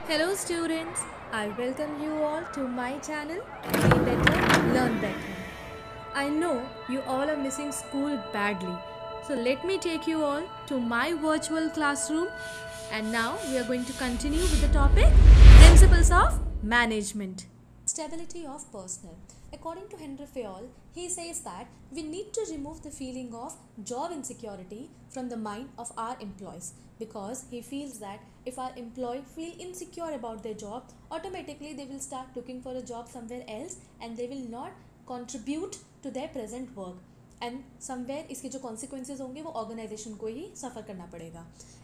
Hello students, I welcome you all to my channel Be Better, Learn Better. I know you all are missing school badly. So let me take you all to my virtual classroom, and now we are going to continue with the topic Principles of Management. Stability of personnel. According to Henry Fayol, he says that we need to remove the feeling of job insecurity from the mind of our employees, because he feels that if our employee feel insecure about their job, automatically they will start looking for a job somewhere else and they will not contribute to their present work, and somewhere इसके जो consequences होंगे वो organisation को ही सफ़र करना पड़ेगा.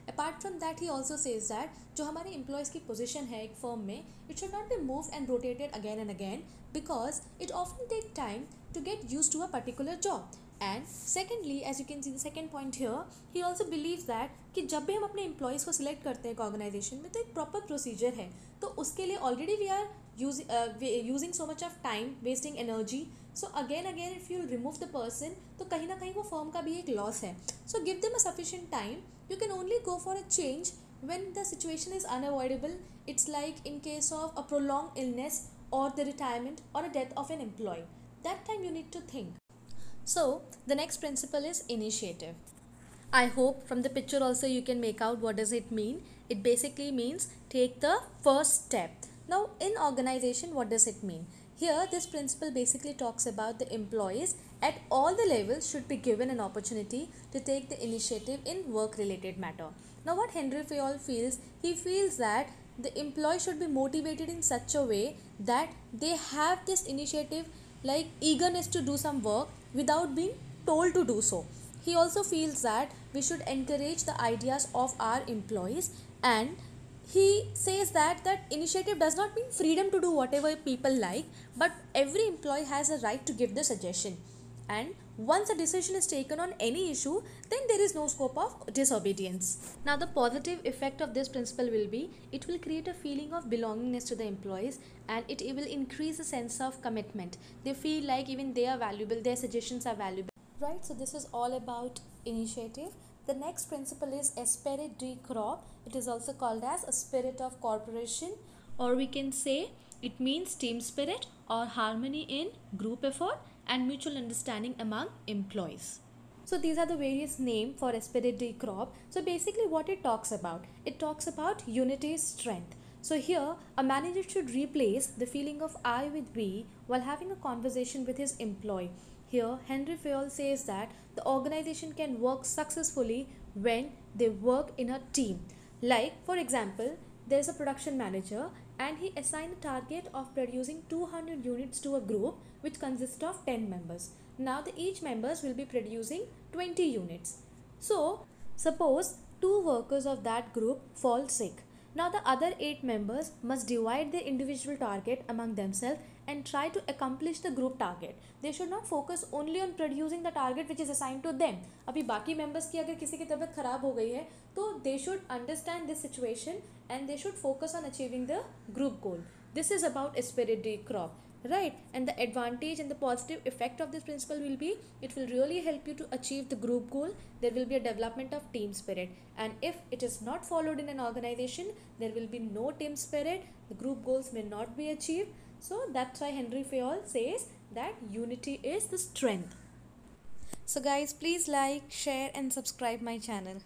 Apart from that he also says that जो हमारे एम्प्लॉयज़ की पोजीशन है एक फर्म में, it should not be move and rotated again and again because it often take time to get use to a particular job. And secondly, as you can see the second point here, he also believe that कि जब भी हम अपने employees को select करते हैं एक organisation में, तो एक प्रॉपर प्रोसीजर है. तो उसके लिए already we are using so much of time, wasting energy. So again if you remove the person, तो कहीं ना कहीं वो firm का भी एक loss है. So give them a sufficient time. You can only go for a change when the situation is unavoidable. It's like in case of a prolonged illness or the retirement or a death of an employee. That time you need to think. So the next principle is initiative. I hope from the picture also you can make out what does it mean. It basically means take the first step. Now in organization, what does it mean? Here this principle basically talks about the employees at all the levels should be given an opportunity to take the initiative in work related matter. Now what Henry Fayol feels, he feels that the employee should be motivated in such a way that they have this initiative, like eagerness to do some work without being told to do so. He also feels that we should encourage the ideas of our employees, and he says that initiative does not mean freedom to do whatever people like, but every employee has a right to give the suggestion. And once a decision is taken on any issue, then there is no scope of disobedience. Now the positive effect of this principle will be, it will create a feeling of belongingness to the employees, and it will increase a sense of commitment. They feel like even they are valuable, their suggestions are valuable. Right, so this is all about initiative. The next principle is esprit de corps. It is also called as a spirit of corporation, or we can say it means team spirit or harmony in group effort and mutual understanding among employees. So these are the various names for esprit de corps. So basically what it talks about unity is strength. So here a manager should replace the feeling of I with we while having a conversation with his employee. Here Henry Fayol says that the organization can work successfully when they work in a team. Like for example, there is a production manager and he assigned a target of producing 200 units to a group which consists of 10 members. Now each members will be producing 20 units. So suppose 2 workers of that group fall sick. Now the other 8 members must divide their individual target among themselves and try to accomplish the group target. They should not focus only on producing the target which is assigned to them. अभी बाकी members की अगर किसी की तबीयत खराब हो गई है, तो they should understand this situation and they should focus on achieving the group goal. This is about esprit de corps. Right, and the advantage and the positive effect of this principle will be, it will really help you to achieve the group goal. There will be a development of team spirit, and if it is not followed in an organization, there will be no team spirit, the group goals may not be achieved. So that's why Henry Fayol says that unity is the strength. So guys, please like, share and subscribe my channel.